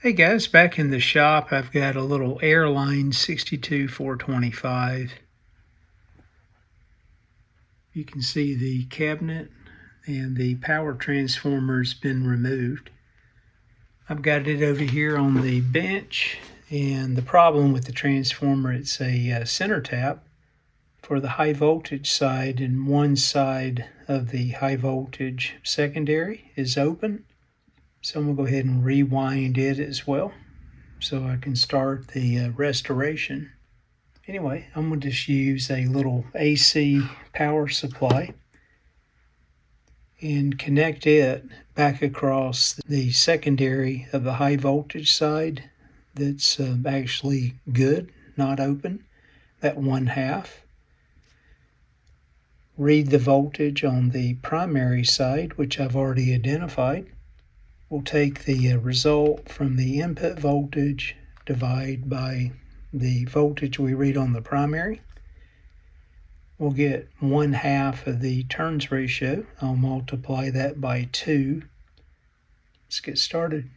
Hey guys, back in the shop I've got a little Airline 62425. You can see the cabinet and the power transformer's been removed. I've got it over here on the bench, and the problem with the transformer, it's a center tap for the high voltage side, and one side of the high voltage secondary is open. So I'm going to go ahead and rewind it as well, so I can start the restoration. Anyway, I'm going to just use a little AC power supply and connect it back across the secondary of the high voltage side that's actually good, not open, that 1/2. Read the voltage on the primary side, which I've already identified. We'll take the result from the input voltage, divide by the voltage we read on the primary. We'll get 1/2 of the turns ratio. I'll multiply that by 2. Let's get started.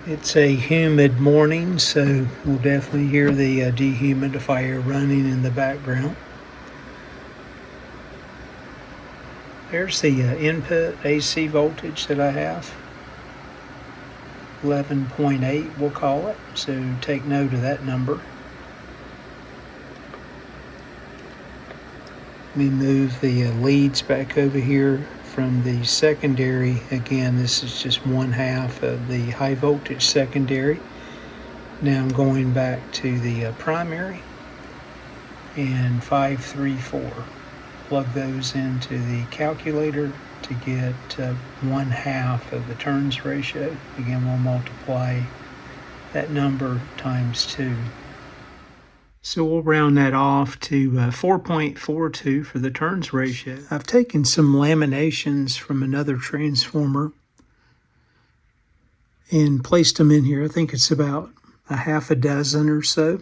It's a humid morning, so we'll definitely hear the dehumidifier running in the background. There's the input AC voltage that I have, 11.8 we'll call it, so take note of that number. Let me move the leads back over here from the secondary. Again, this is just 1/2 of the high voltage secondary. Now I'm going back to the primary, and 534. Plug those into the calculator to get 1/2 of the turns ratio. Again, we'll multiply that number times 2. So we'll round that off to 4.42 for the turns ratio. I've taken some laminations from another transformer and placed them in here. I think it's about a 6 or so.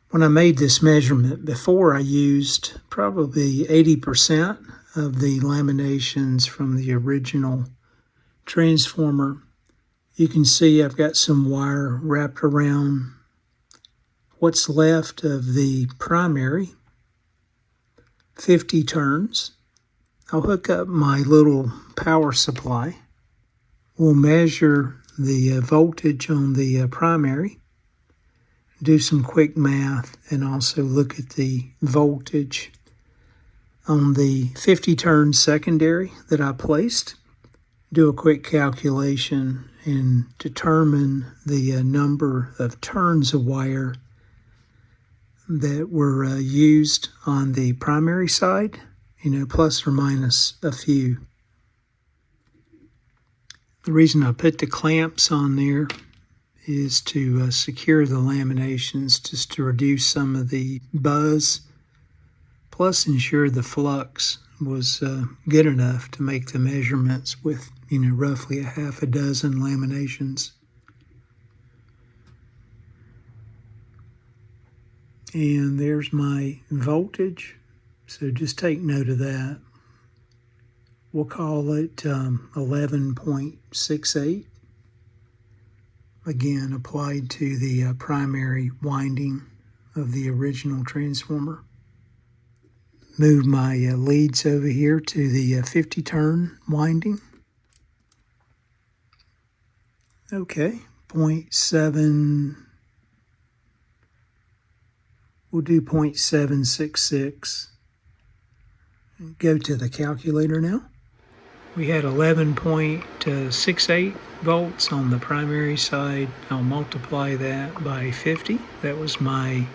When I made this measurement before, I used probably 80% of the laminations from the original transformer. You can see I've got some wire wrapped around what's left of the primary, 50 turns. I'll hook up my little power supply. We'll measure the voltage on the primary, do some quick math, and also look at the voltage on the 50 turn secondary that I placed. Do a quick calculation and determine the number of turns of wire that were used on the primary side, plus or minus a few. The reason I put the clamps on there is to secure the laminations, just to reduce some of the buzz, plus ensure the flux was good enough to make the measurements with roughly a 6 laminations. And there's my voltage, so just take note of that. We'll call it 11.68. Again, applied to the primary winding of the original transformer. Move my leads over here to the 50 turn winding. Okay, 0.7, we'll do 0.766. Go to the calculator now. We had 11.68 volts on the primary side. I'll multiply that by 50. That was my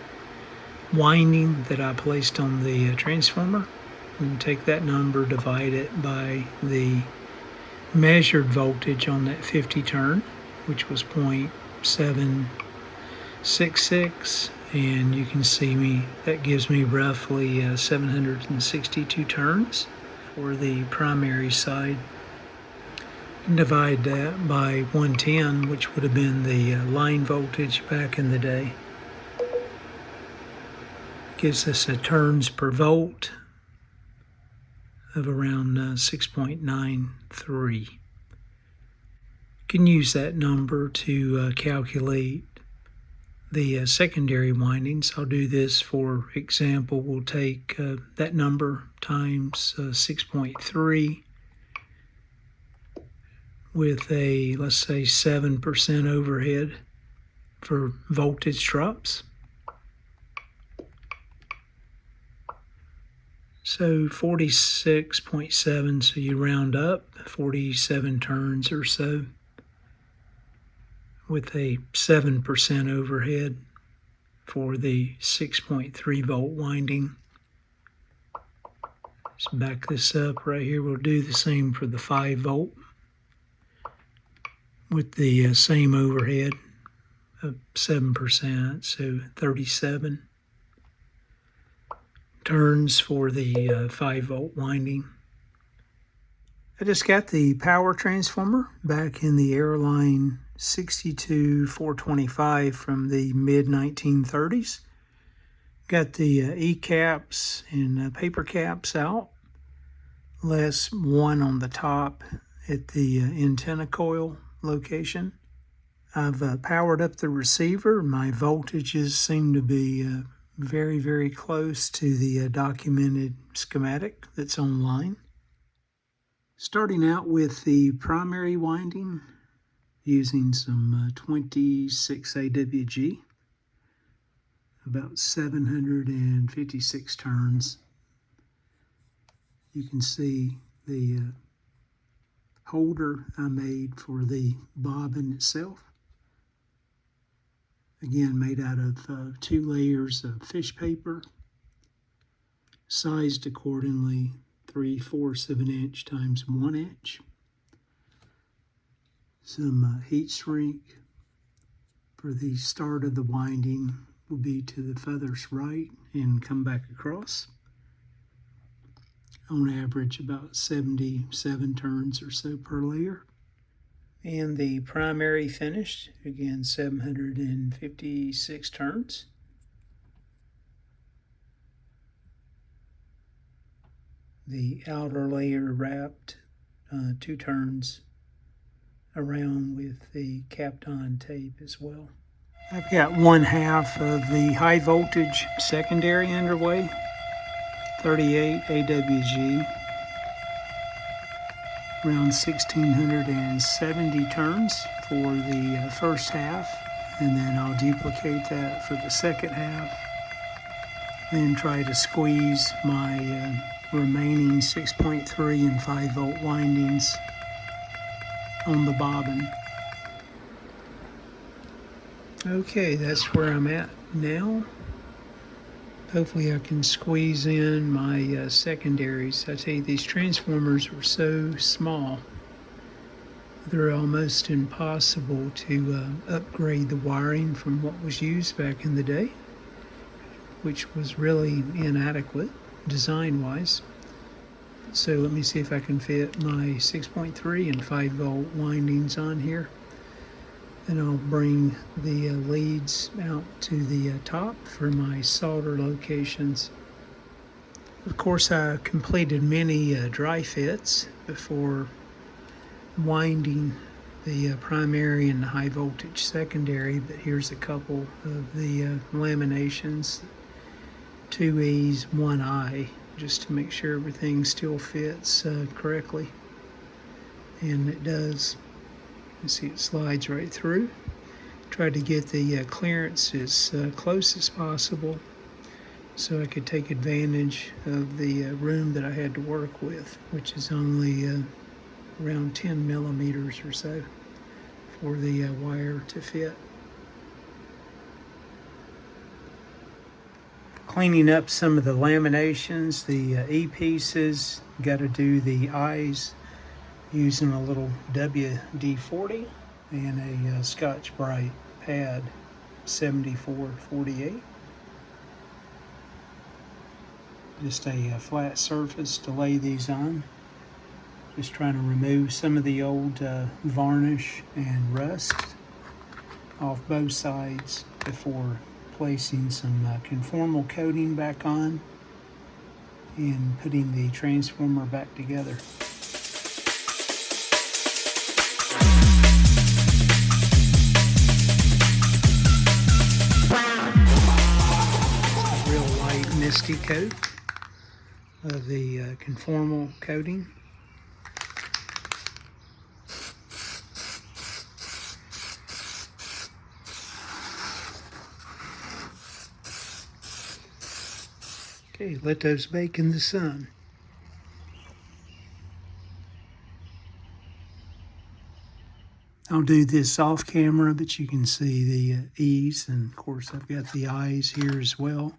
winding that I placed on the transformer. We can take that number, divide it by the measured voltage on that 50 turn, which was 0.766, and you can see that gives me roughly 762 turns for the primary side. Divide that by 110, which would have been the line voltage back in the day. Gives us a turns per volt of around 6.93. can use that number to calculate the secondary windings. I'll do this for example. We'll take that number times 6.3 with a, let's say, 7% overhead for voltage drops. So 46.7, so you round up, 47 turns or so with a 7% overhead for the 6.3 volt winding. Let's back this up right here. We'll do the same for the 5 volt with the same overhead of 7%, so 37 turns for the 5 volt winding. I just got the power transformer back in the Airline 62425 from the mid-1930s. Got the E-caps and paper caps out, less one on the top at the antenna coil location. I've powered up the receiver. My voltages seem to be very, very close to the documented schematic that's online. Starting out with the primary winding, using some 26 AWG, about 756 turns. You can see the holder I made for the bobbin itself. Again, made out of 2 layers of fish paper, sized accordingly, 3/4 of an inch times 1 inch. Some heat shrink for the start of the winding will be to the furthest right and come back across. On average, about 77 turns or so per layer. And the primary finished, again, 756 turns. The outer layer wrapped 2 turns around with the capped on tape as well. I've got 1/2 of the high voltage secondary underway, 38 AWG, around 1670 turns for the first half, and then I'll duplicate that for the second half, then try to squeeze my remaining 6.3 and 5 volt windings on the bobbin. Okay, that's where I'm at now. Hopefully I can squeeze in my secondaries. I tell you, these transformers were so small, they're almost impossible to upgrade the wiring from what was used back in the day, which was really inadequate design-wise. So let me see if I can fit my 6.3 and 5 volt windings on here. Then I'll bring the leads out to the top for my solder locations. Of course, I completed many dry fits before winding the primary and the high voltage secondary, but here's a couple of the laminations, 2 E's, 1 I, just to make sure everything still fits correctly. And it does. You see it slides right through. Tried to get the clearance as close as possible so I could take advantage of the room that I had to work with, which is only around 10 millimeters or so for the wire to fit. Cleaning up some of the laminations, the E-pieces, got to do the eyes using a little WD-40 and a Scotch-Brite pad 7448. Just a flat surface to lay these on. Just trying to remove some of the old varnish and rust off both sides before placing some conformal coating back on and putting the transformer back together. safety coat of the conformal coating. Okay, let those bake in the sun. I'll do this off camera, but you can see the E's, and of course I've got the I's here as well.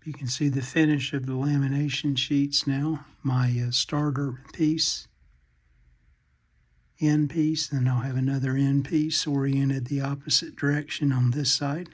You can see the finish of the lamination sheets now. My starter piece, end piece, and I'll have another end piece oriented the opposite direction on this side.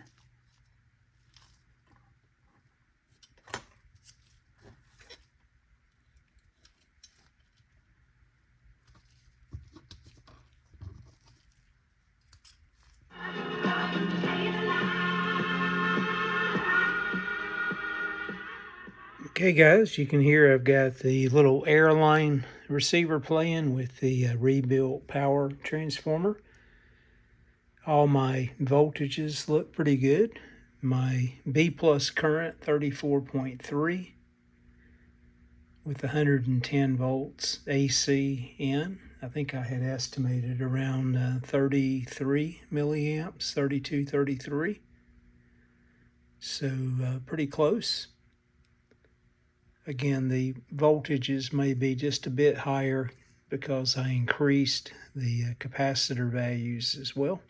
Okay guys, you can hear I've got the little Airline receiver playing with the rebuilt power transformer. All my voltages look pretty good. My B plus current 34.3 with 110 volts AC in. I think I had estimated around 33 milliamps, 32, 33. So pretty close. Again, the voltages may be just a bit higher because I increased the capacitor values as well.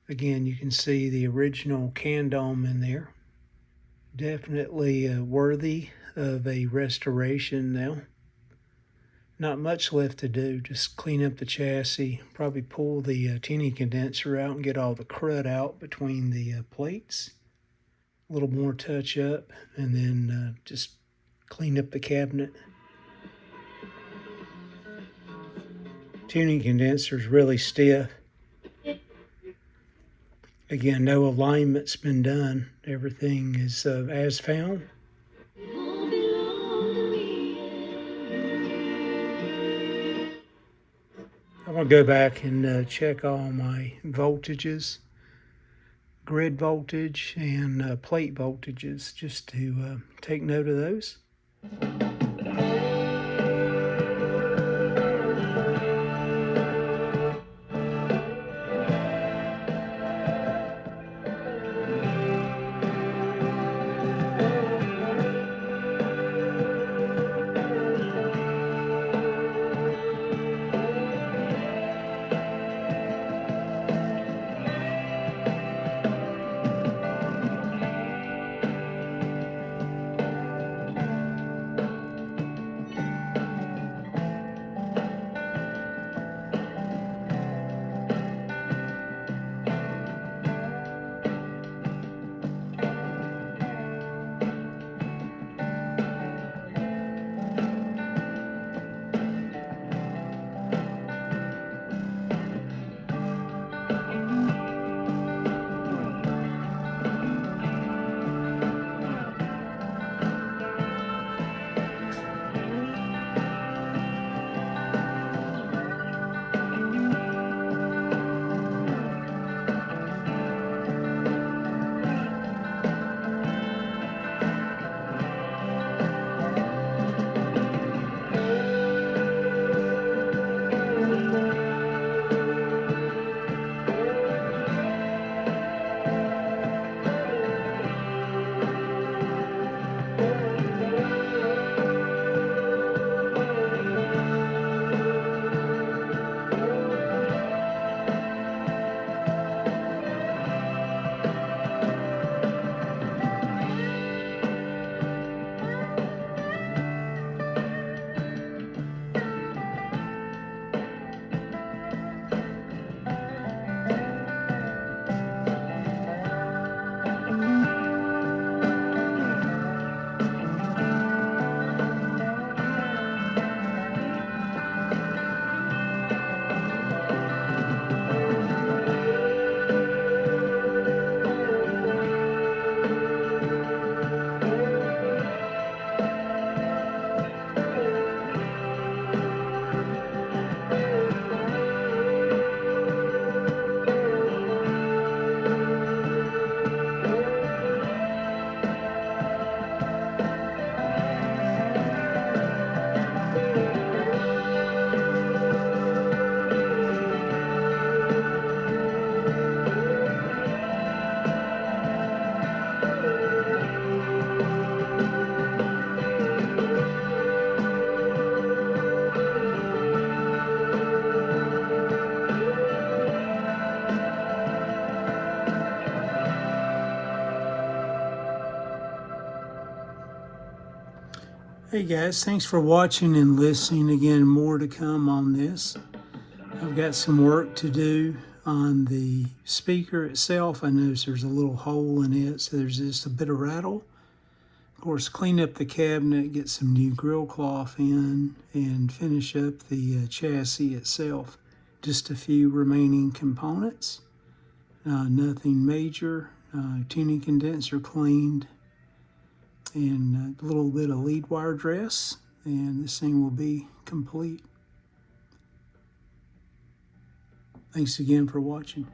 Again, you can see the original can dome in there. Definitely worthy of a restoration now. Not much left to do, just clean up the chassis, probably pull the tuning condenser out and get all the crud out between the plates. A little more touch up, and then just clean up the cabinet. Tuning condenser is really stiff. Again, no alignment's been done. Everything is as found. I'm going to go back and check all my voltages, grid voltage and plate voltages, just to take note of those. Hey guys, thanks for watching and listening. Again, more to come on this. I've got some work to do on the speaker itself. I notice there's a little hole in it, so there's just a bit of rattle. Of course, clean up the cabinet, get some new grill cloth in, and finish up the chassis itself. Just a few remaining components. Nothing major. Tuning condenser cleaned, and a little bit of lead wire dress, and this thing will be complete. Thanks again for watching.